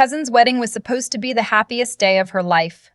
Cousin's wedding was supposed to be the happiest day of her life.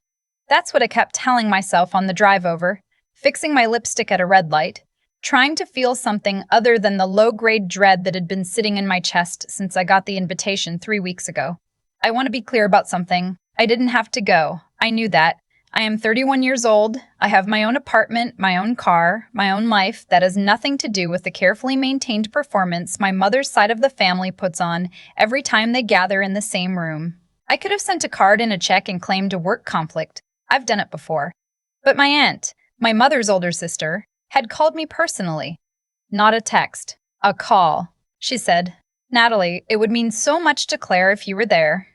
That's what I kept telling myself on the drive over, fixing my lipstick at a red light, trying to feel something other than the low-grade dread that had been sitting in my chest since I got the invitation 3 weeks ago. I want to be clear about something. I didn't have to go. I knew that. I am 31 years old. I have my own apartment, my own car, my own life that has nothing to do with the carefully maintained performance my mother's side of the family puts on every time they gather in the same room. I could have sent a card and a check and claimed a work conflict. I've done it before. But my aunt, my mother's older sister, had called me personally. Not a text, a call. She said, "Natalie, it would mean so much to Claire if you were there."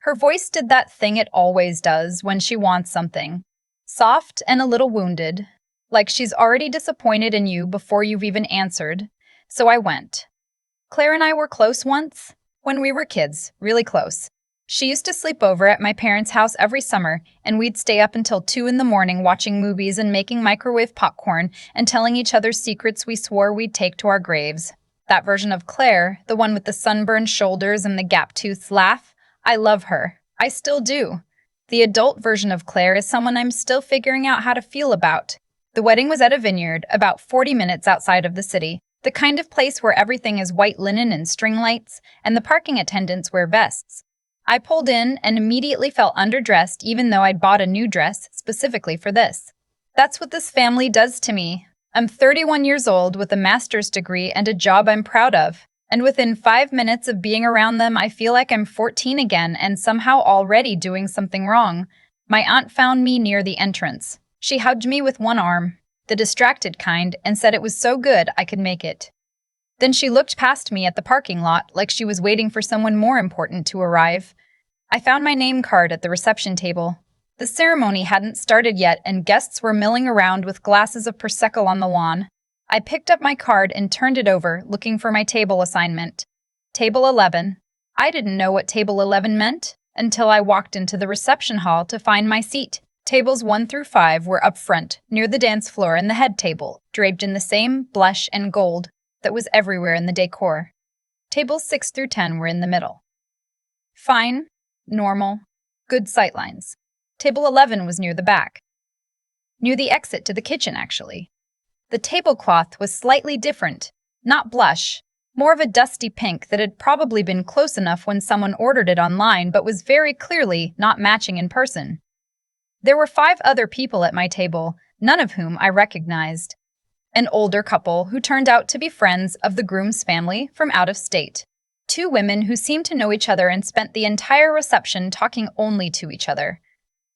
Her voice did that thing it always does when she wants something. Soft and a little wounded, like she's already disappointed in you before you've even answered. So I went. Claire and I were close once, when we were kids, really close. She used to sleep over at my parents' house every summer, and we'd stay up until 2 in the morning watching movies and making microwave popcorn and telling each other secrets we swore we'd take to our graves. That version of Claire, the one with the sunburned shoulders and the gap-toothed laugh, I love her. I still do. The adult version of Claire is someone I'm still figuring out how to feel about. The wedding was at a vineyard, about 40 minutes outside of the city, the kind of place where everything is white linen and string lights, and the parking attendants wear vests. I pulled in and immediately felt underdressed even though I'd bought a new dress specifically for this. That's what this family does to me. I'm 31 years old with a master's degree and a job I'm proud of. And within 5 minutes of being around them, I feel like I'm 14 again and somehow already doing something wrong. My aunt found me near the entrance. She hugged me with one arm, the distracted kind, and said it was so good I could make it. Then she looked past me at the parking lot like she was waiting for someone more important to arrive. I found my name card at the reception table. The ceremony hadn't started yet and guests were milling around with glasses of Prosecco on the lawn. I picked up my card and turned it over, looking for my table assignment. Table 11. I didn't know what table 11 meant until I walked into the reception hall to find my seat. Tables 1 through 5 were up front, near the dance floor and the head table, draped in the same blush and gold that was everywhere in the decor. Tables 6 through 10 were in the middle. Fine, normal, good sightlines. Table 11 was near the back. Near the exit to the kitchen, actually. The tablecloth was slightly different, not blush, more of a dusty pink that had probably been close enough when someone ordered it online but was very clearly not matching in person. There were 5 other people at my table, none of whom I recognized. An older couple who turned out to be friends of the groom's family from out of state. 2 women who seemed to know each other and spent the entire reception talking only to each other.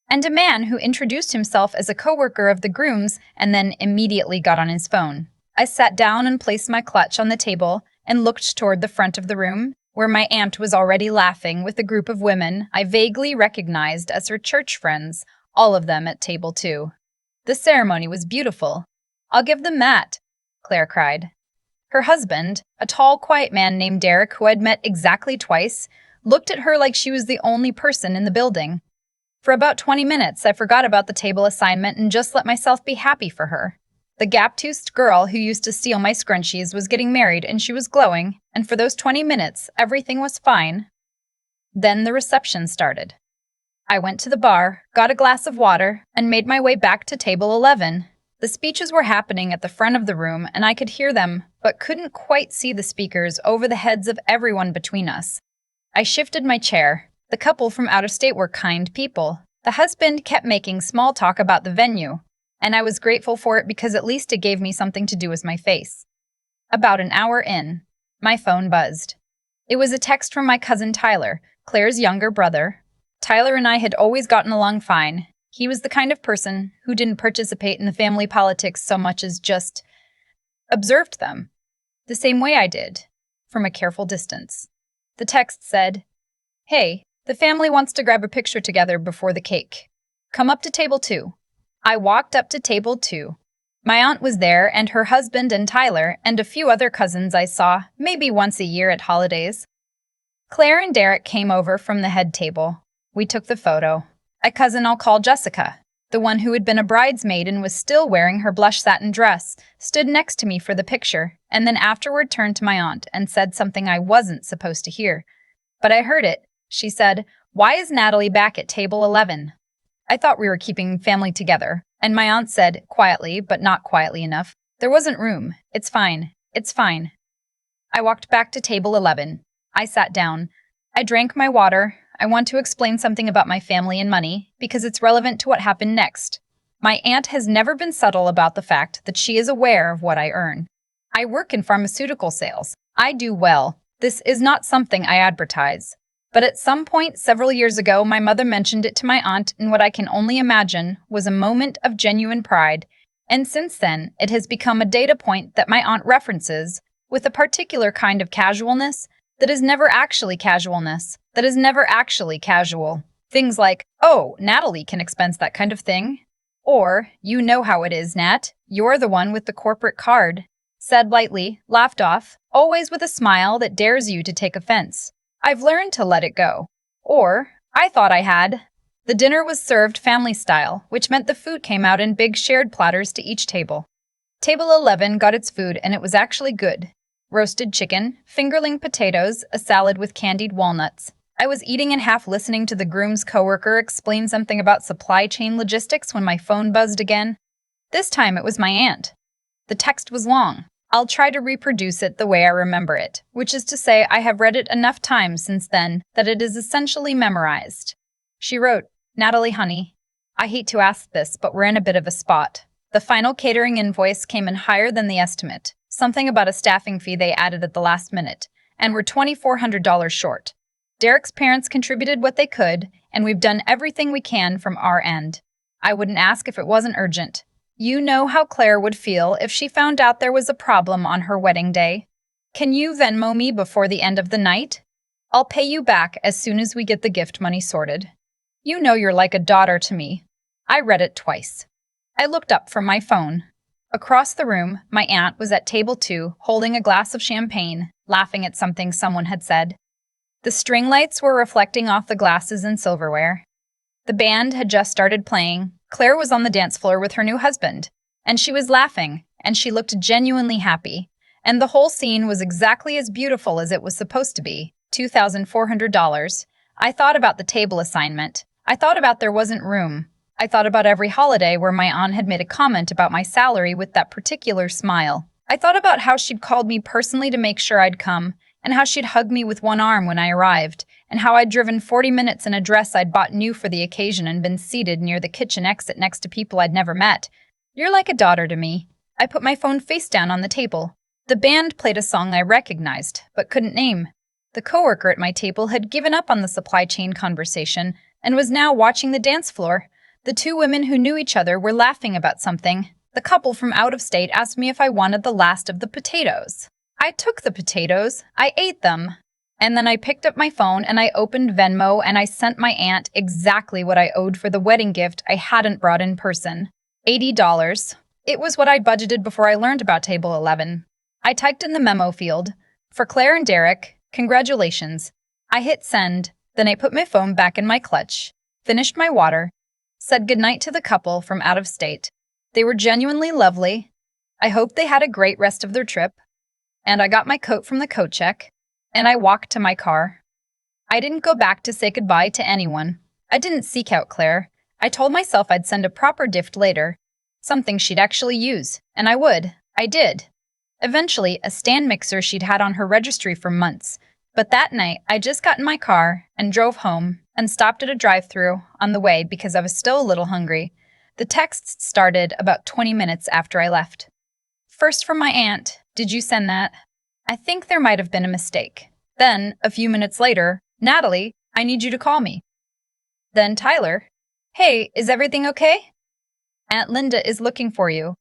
And a man who introduced himself as a coworker of the groom's and then immediately got on his phone. I sat down and placed my clutch on the table and looked toward the front of the room, where my aunt was already laughing with a group of women I vaguely recognized as her church friends, all of them at table 2. The ceremony was beautiful. "I'll give them that," Claire cried. Her husband, a tall, quiet man named Derek who I'd met exactly twice, looked at her like she was the only person in the building. For about 20 minutes, I forgot about the table assignment and just let myself be happy for her. The gap-toothed girl who used to steal my scrunchies was getting married and she was glowing, and for those 20 minutes, everything was fine. Then the reception started. I went to the bar, got a glass of water, and made my way back to table 11. The speeches were happening at the front of the room, and I could hear them, but couldn't quite see the speakers over the heads of everyone between us. I shifted my chair. The couple from out of state were kind people. The husband kept making small talk about the venue, and I was grateful for it because at least it gave me something to do with my face. About an hour in, my phone buzzed. It was a text from my cousin Tyler, Claire's younger brother. Tyler and I had always gotten along fine. He was the kind of person who didn't participate in the family politics so much as just observed them, the same way I did, from a careful distance. The text said, "Hey, the family wants to grab a picture together before the cake. Come up to table 2. I walked up to table 2. My aunt was there and her husband and Tyler and a few other cousins I saw maybe once a year at holidays. Claire and Derek came over from the head table. We took the photo. A cousin I'll call Jessica, the one who had been a bridesmaid and was still wearing her blush satin dress, stood next to me for the picture and then afterward turned to my aunt and said something I wasn't supposed to hear. But I heard it. She said, "Why is Natalie back at table 11? I thought we were keeping family together." And my aunt said, quietly, but not quietly enough, "There wasn't room. It's fine. It's fine." I walked back to table 11. I sat down. I drank my water. I want to explain something about my family and money, because it's relevant to what happened next. My aunt has never been subtle about the fact that she is aware of what I earn. I work in pharmaceutical sales. I do well. This is not something I advertise. But at some point several years ago, my mother mentioned it to my aunt in what I can only imagine was a moment of genuine pride, and since then, it has become a data point that my aunt references with a particular kind of casualness that is never actually casualness, that is never actually casual. Things like, "Oh, Natalie can expense that kind of thing." Or, "You know how it is, Nat. You're the one with the corporate card." Said lightly, laughed off, always with a smile that dares you to take offense. I've learned to let it go. Or, I thought I had. The dinner was served family style, which meant the food came out in big shared platters to each table. Table 11 got its food, and it was actually good. Roasted chicken, fingerling potatoes, a salad with candied walnuts. I was eating and half listening to the groom's coworker explain something about supply chain logistics when my phone buzzed again. This time it was my aunt. The text was long. I'll try to reproduce it the way I remember it, which is to say I have read it enough times since then that it is essentially memorized. She wrote, "Natalie, honey, I hate to ask this, but we're in a bit of a spot. The final catering invoice came in higher than the estimate, something about a staffing fee they added at the last minute, and we're $2,400 short. Derek's parents contributed what they could, and we've done everything we can from our end. I wouldn't ask if it wasn't urgent. You know how Claire would feel if she found out there was a problem on her wedding day. Can you Venmo me before the end of the night? I'll pay you back as soon as we get the gift money sorted. You know you're like a daughter to me." I read it twice. I looked up from my phone. Across the room, my aunt was at table 2, holding a glass of champagne, laughing at something someone had said. The string lights were reflecting off the glasses and silverware. The band had just started playing. Claire was on the dance floor with her new husband, and she was laughing, and she looked genuinely happy. And the whole scene was exactly as beautiful as it was supposed to be. $2,400. I thought about the table assignment. I thought about there wasn't room. I thought about every holiday where my aunt had made a comment about my salary with that particular smile. I thought about how she'd called me personally to make sure I'd come, and how she'd hug me with one arm when I arrived, and how I'd driven 40 minutes in a dress I'd bought new for the occasion and been seated near the kitchen exit next to people I'd never met. You're like a daughter to me. I put my phone face down on the table. The band played a song I recognized, but couldn't name. The coworker at my table had given up on the supply chain conversation and was now watching the dance floor. The two women who knew each other were laughing about something. The couple from out of state asked me if I wanted the last of the potatoes. I took the potatoes, I ate them, and then I picked up my phone and I opened Venmo and I sent my aunt exactly what I owed for the wedding gift I hadn't brought in person. $80. It was what I'd budgeted before I learned about Table 11. I typed in the memo field, "For Claire and Derek, congratulations." I hit send, then I put my phone back in my clutch, finished my water, said goodnight to the couple from out of state. They were genuinely lovely. I hoped they had a great rest of their trip. And I got my coat from the coat check, and I walked to my car. I didn't go back to say goodbye to anyone. I didn't seek out Claire. I told myself I'd send a proper gift later, something she'd actually use, and I would. I did. Eventually, a stand mixer she'd had on her registry for months. But that night, I just got in my car and drove home and stopped at a drive-thru on the way because I was still a little hungry. The texts started about 20 minutes after I left. First from my aunt, "Did you send that? I think there might have been a mistake." Then, a few minutes later, "Natalie, I need you to call me." Then Tyler, "Hey, is everything okay? Aunt Linda is looking for you."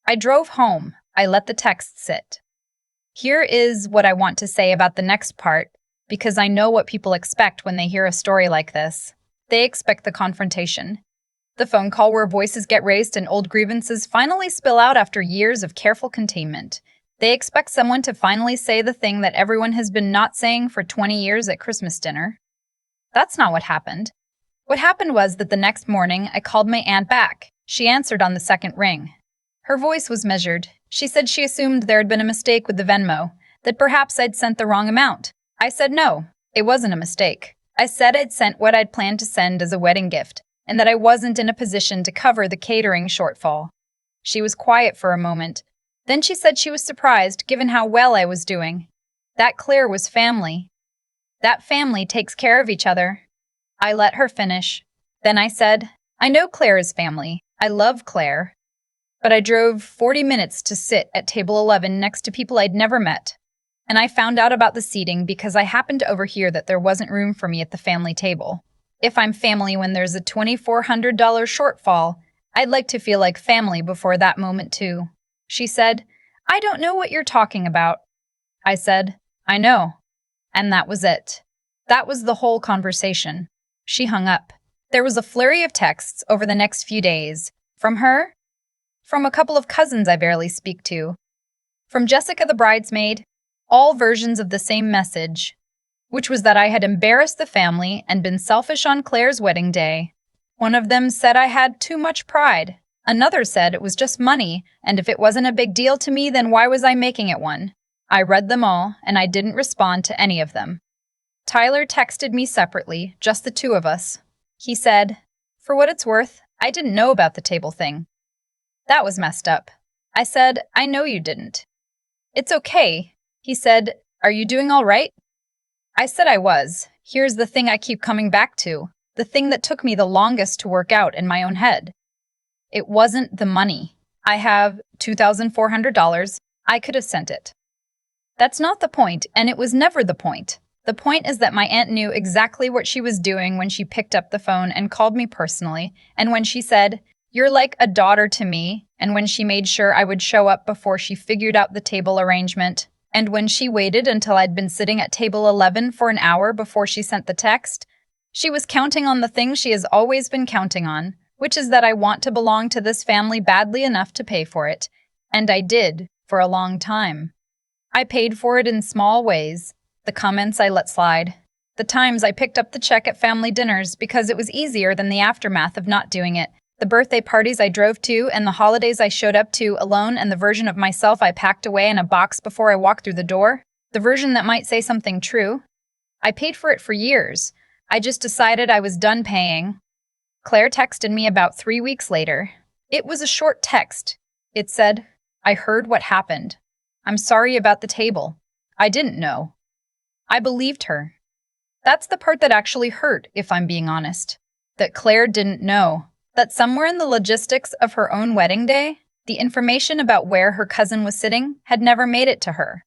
I drove home. I let the text sit. Here is what I want to say about the next part, because I know what people expect when they hear a story like this. They expect the confrontation. The phone call where voices get raised and old grievances finally spill out after years of careful containment. They expect someone to finally say the thing that everyone has been not saying for 20 years at Christmas dinner. That's not what happened. What happened was that the next morning, I called my aunt back. She answered on the second ring. Her voice was measured. She said she assumed there had been a mistake with the Venmo, that perhaps I'd sent the wrong amount. I said no, it wasn't a mistake. I said I'd sent what I'd planned to send as a wedding gift, and that I wasn't in a position to cover the catering shortfall. She was quiet for a moment. Then she said she was surprised, given how well I was doing. That Claire was family. That family takes care of each other. I let her finish. Then I said, I know Claire is family. I love Claire. But I drove 40 minutes to sit at table 11 next to people I'd never met. And I found out about the seating because I happened to overhear that there wasn't room for me at the family table. If I'm family when there's a $2,400 shortfall, I'd like to feel like family before that moment too. She said, I don't know what you're talking about. I said, I know. And that was it. That was the whole conversation. She hung up. There was a flurry of texts over the next few days. From her? From a couple of cousins I barely speak to. From Jessica the bridesmaid. All versions of the same message, which was that I had embarrassed the family and been selfish on Claire's wedding day. One of them said I had too much pride. Another said it was just money, and if it wasn't a big deal to me, then why was I making it one? I read them all, and I didn't respond to any of them. Tyler texted me separately, just the two of us. He said, for what it's worth, I didn't know about the table thing. That was messed up. I said, I know you didn't. It's okay. He said, are you doing all right? I said I was. Here's the thing I keep coming back to, the thing that took me the longest to work out in my own head. It wasn't the money. I have $2,400. I could have sent it. That's not the point, and it was never the point. The point is that my aunt knew exactly what she was doing when she picked up the phone and called me personally, and when she said, you're like a daughter to me, and when she made sure I would show up before she figured out the table arrangement. And when she waited until I'd been sitting at table 11 for an hour before she sent the text, she was counting on the thing she has always been counting on, which is that I want to belong to this family badly enough to pay for it. And I did, for a long time. I paid for it in small ways. The comments I let slide. The times I picked up the check at family dinners because it was easier than the aftermath of not doing it. The birthday parties I drove to and the holidays I showed up to alone and the version of myself I packed away in a box before I walked through the door. The version that might say something true. I paid for it for years. I just decided I was done paying. Claire texted me about 3 weeks later. It was a short text. It said, I heard what happened. I'm sorry about the table. I didn't know. I believed her. That's the part that actually hurt, if I'm being honest. That Claire didn't know. That somewhere in the logistics of her own wedding day, the information about where her cousin was sitting had never made it to her.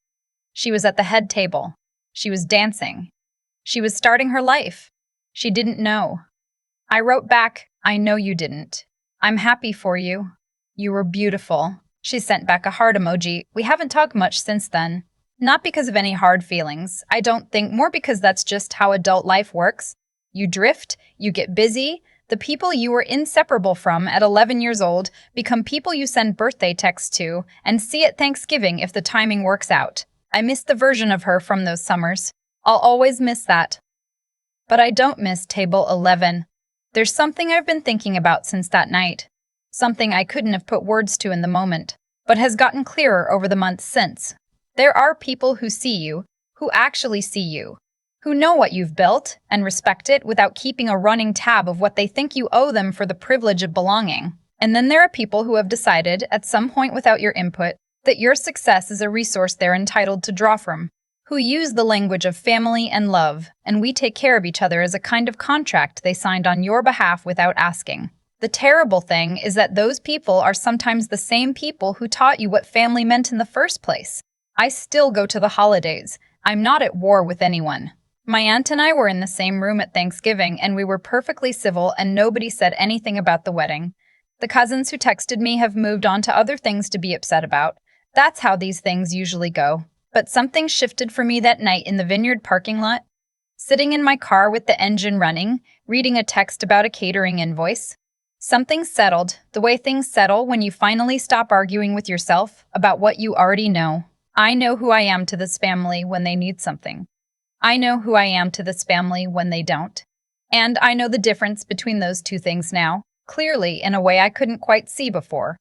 She was at the head table. She was dancing. She was starting her life. She didn't know. I wrote back, I know you didn't. I'm happy for you. You were beautiful. She sent back a heart emoji. We haven't talked much since then. Not because of any hard feelings. I don't think, more because that's just how adult life works. You drift, you get busy. The people you were inseparable from at 11 years old become people you send birthday texts to and see at Thanksgiving if the timing works out. I miss the version of her from those summers. I'll always miss that. But I don't miss table 11. There's something I've been thinking about since that night. Something I couldn't have put words to in the moment, but has gotten clearer over the months since. There are people who see you, who actually see you, who know what you've built and respect it without keeping a running tab of what they think you owe them for the privilege of belonging. And then there are people who have decided, at some point without your input, that your success is a resource they're entitled to draw from, who use the language of family and love, and we take care of each other as a kind of contract they signed on your behalf without asking. The terrible thing is that those people are sometimes the same people who taught you what family meant in the first place. I still go to the holidays. I'm not at war with anyone. My aunt and I were in the same room at Thanksgiving, and we were perfectly civil and nobody said anything about the wedding. The cousins who texted me have moved on to other things to be upset about. That's how these things usually go. But something shifted for me that night in the Vineyard parking lot. Sitting in my car with the engine running, reading a text about a catering invoice. Something settled, the way things settle when you finally stop arguing with yourself about what you already know. I know who I am to this family when they need something. I know who I am to this family when they don't. And I know the difference between those two things now, clearly in a way I couldn't quite see before.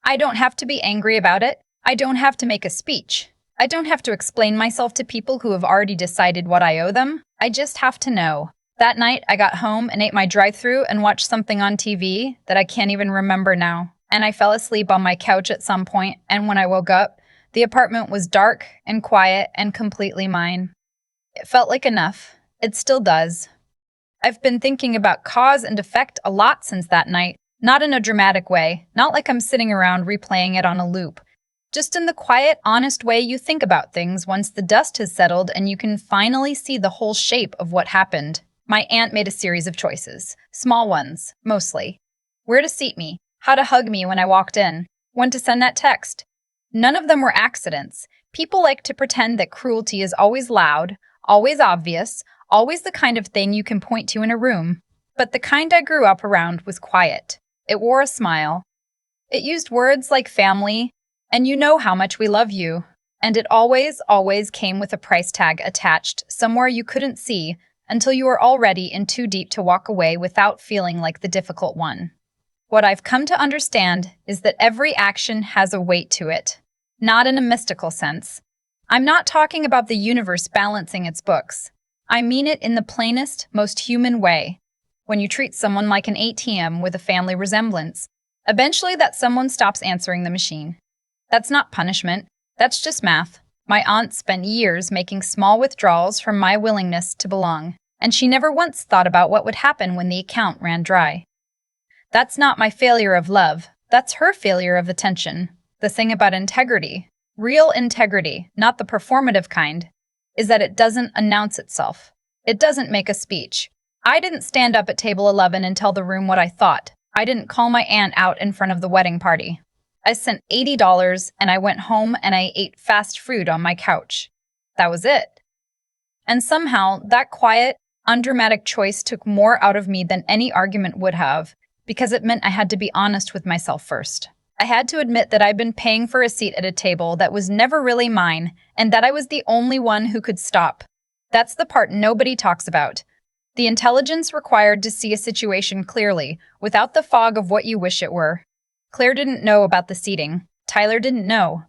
I don't have to be angry about it. I don't have to make a speech. I don't have to explain myself to people who have already decided what I owe them. I just have to know. That night, I got home and ate my drive-thru and watched something on TV that I can't even remember now. And I fell asleep on my couch at some point, and when I woke up, the apartment was dark and quiet and completely mine. It felt like enough. It still does. I've been thinking about cause and effect a lot since that night, not in a dramatic way, not like I'm sitting around replaying it on a loop. Just in the quiet, honest way you think about things once the dust has settled and you can finally see the whole shape of what happened. My aunt made a series of choices, small ones, mostly. Where to seat me, how to hug me when I walked in, when to send that text. None of them were accidents. People like to pretend that cruelty is always loud, always obvious, always the kind of thing you can point to in a room. But the kind I grew up around was quiet. It wore a smile. It used words like family, and you know how much we love you. And it always, always came with a price tag attached, somewhere you couldn't see, until you were already in too deep to walk away without feeling like the difficult one. What I've come to understand is that every action has a weight to it, not in a mystical sense. I'm not talking about the universe balancing its books. I mean it in the plainest, most human way. When you treat someone like an ATM with a family resemblance, eventually that someone stops answering the machine. That's not punishment, that's just math. My aunt spent years making small withdrawals from my willingness to belong, and she never once thought about what would happen when the account ran dry. That's not my failure of love, that's her failure of attention. The thing about integrity, real integrity, not the performative kind, is that it doesn't announce itself. It doesn't make a speech. I didn't stand up at table 11 and tell the room what I thought. I didn't call my aunt out in front of the wedding party. I sent $80 and I went home and I ate fast food on my couch. That was it. And somehow, that quiet, undramatic choice took more out of me than any argument would have, because it meant I had to be honest with myself first. I had to admit that I'd been paying for a seat at a table that was never really mine, and that I was the only one who could stop. That's the part nobody talks about. The intelligence required to see a situation clearly, without the fog of what you wish it were. Claire didn't know about the seating. Tyler didn't know.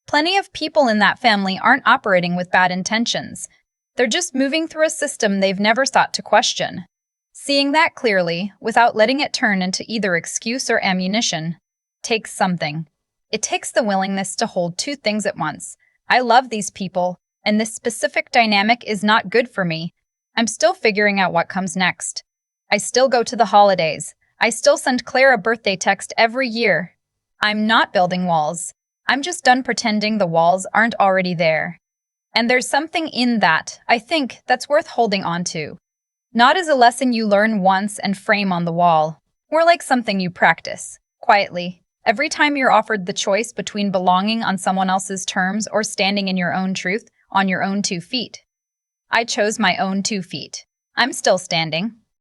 Plenty of people in that family aren't operating with bad intentions. They're just moving through a system they've never sought to question. Seeing that clearly, without letting it turn into either excuse or ammunition, takes something. It takes the willingness to hold two things at once. I love these people, and this specific dynamic is not good for me. I'm still figuring out what comes next. I still go to the holidays. I still send Claire a birthday text every year. I'm not building walls. I'm just done pretending the walls aren't already there. And there's something in that, I think, that's worth holding on to. Not as a lesson you learn once and frame on the wall. More like something you practice, quietly, every time you're offered the choice between belonging on someone else's terms or standing in your own truth on your own 2 feet. I chose my own 2 feet. I'm still standing.